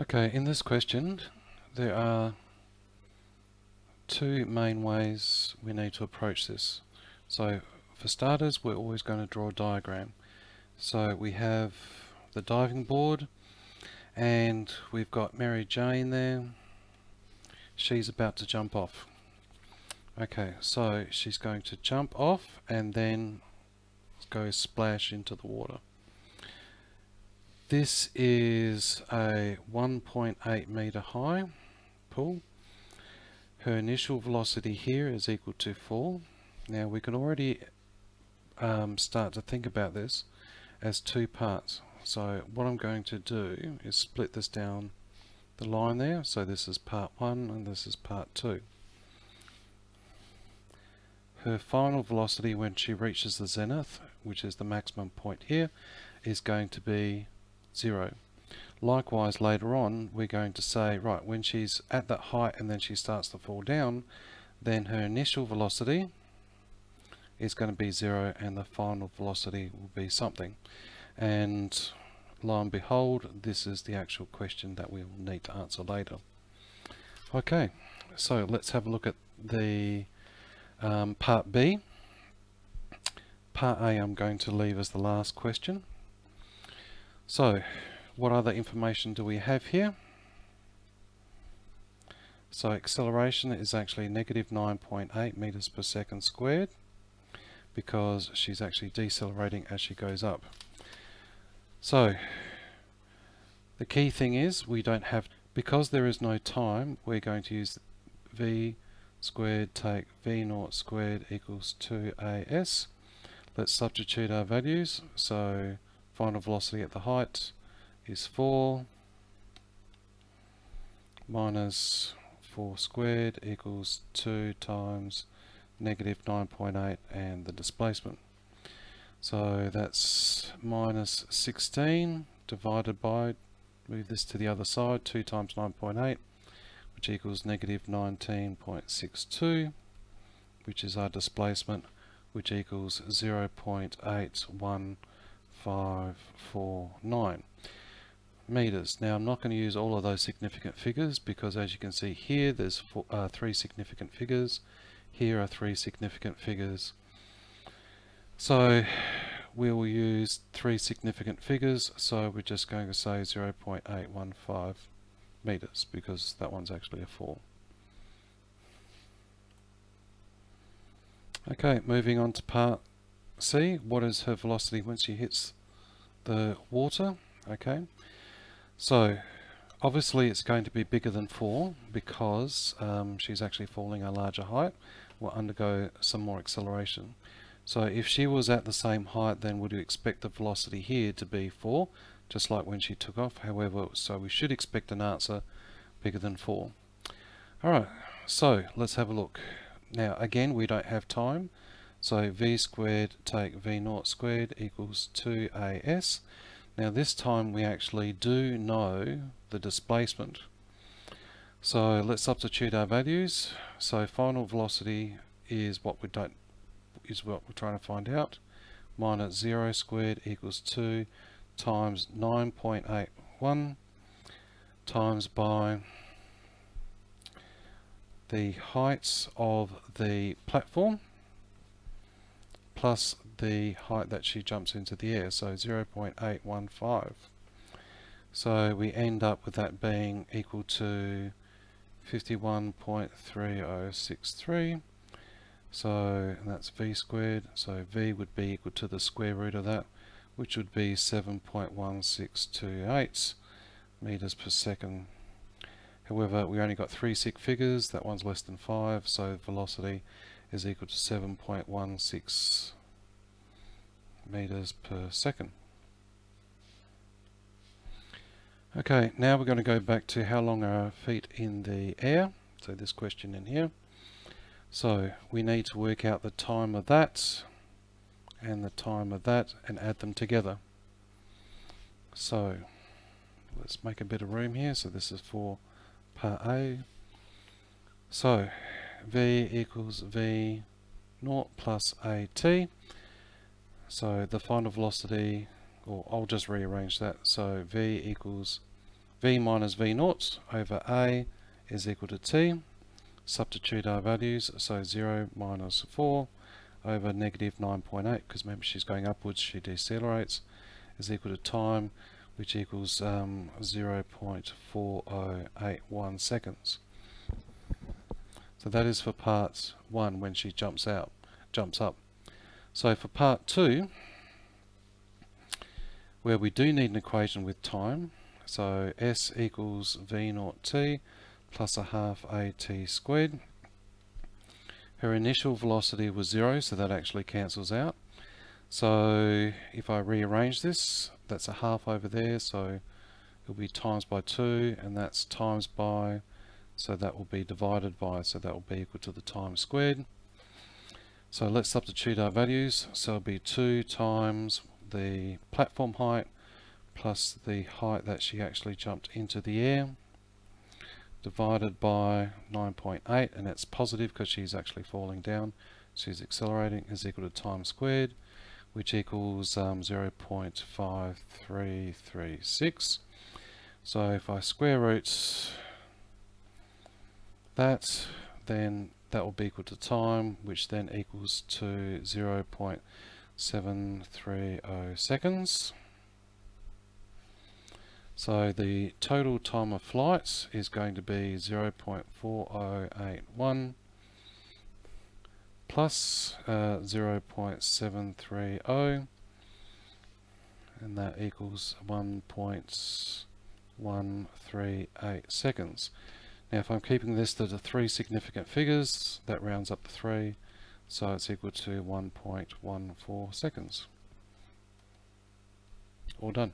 Okay, in this question there are two main ways we need to approach this. So for starters, we're always going to draw a diagram. So we have the diving board and we've got Mary Jane there. She's about to jump off. Okay, so she's going to jump off and then go splash into the water. This is a 1.8 meter high pool. Her initial velocity here is equal to 4. Now we can already start to think about this as two parts. So what I'm going to do is split this down the line there. So this is part 1 and this is part 2. Her final velocity when she reaches the zenith, which is the maximum point here, is going to be 0. Likewise, later on we're going to say, right, when she's at that height and then she starts to fall down, then her initial velocity is going to be 0 and the final velocity will be something. And lo and behold, this is the actual question that we will need to answer later. Okay, so let's have a look at the part B. Part A I'm going to leave as the last question. So what other information do we have here? So acceleration is actually negative 9.8 meters per second squared, because she's actually decelerating as she goes up. So the key thing is we don't have, because there is no time, we're going to use v squared take v naught squared equals 2as. Let's substitute our values. So final velocity at the height is 4 minus 4 squared equals 2 times negative 9.8 and the displacement. So that's minus 16 divided by, move this to the other side, 2 times 9.8, which equals negative 19.62, which is our displacement, which equals 0.81549 meters. Now I'm not going to use all of those significant figures because, as you can see here, there's 3 significant figures. Here are 3 significant figures. So we will use 3 significant figures, so we're just going to say 0.815 meters because that one's actually a 4. Okay, moving on to part C. What is her velocity when she hits the water? Okay, so obviously it's going to be bigger than 4 because she's actually falling a larger height, will undergo some more acceleration. So if she was at the same height, then would you expect the velocity here to be 4, just like when she took off? However, so we should expect an answer bigger than 4. Alright, so let's have a look. Now again, we don't have time, so v squared take v naught squared equals 2as. Now this time we actually do know the displacement. So let's substitute our values. So final velocity is what we're trying to find out. Minus 0 squared equals 2 times 9.81 times by the heights of the platform plus the height that she jumps into the air, so 0.815. So we end up with that being equal to 51.3063. So that's v squared, so v would be equal to the square root of that, which would be 7.1628 meters per second. However, we only got 3 sig figures, that one's less than 5, so velocity is equal to 7.16 meters per second. Okay, now we're going to go back to how long are our feet in the air, so this question in here. So we need to work out the time of that and the time of that and add them together. So let's make a bit of room here. So this is for part A. So v equals v naught plus at. So the final velocity, or I'll just rearrange that. So v equals v minus v naught over a is equal to t. Substitute our values, so 0 minus 4 over negative 9.8, because remember she's going upwards, she decelerates, is equal to time, which equals 0.4081 seconds. So that is for part 1 when she jumps up. So for part 2, where we do need an equation with time, so s equals v naught t plus a half at squared. Her initial velocity was 0, so that actually cancels out. So if I rearrange this, that's a half over there, so it'll be times by 2, and that's times by, so that will be divided by, so that will be equal to the time squared. So let's substitute our values, so it'll be 2 times the platform height plus the height that she actually jumped into the air, divided by 9.8, and that's positive because she's actually falling down, she's accelerating, is equal to time squared, which equals 0.5336. So if I square root that, then that will be equal to time, which then equals to 0.730 seconds. So the total time of flight is going to be 0.4081 plus 0.730, and that equals 1.138 seconds. Now if I'm keeping this to the 3 significant figures, that rounds up to 3, so it's equal to 1.14 seconds. All done.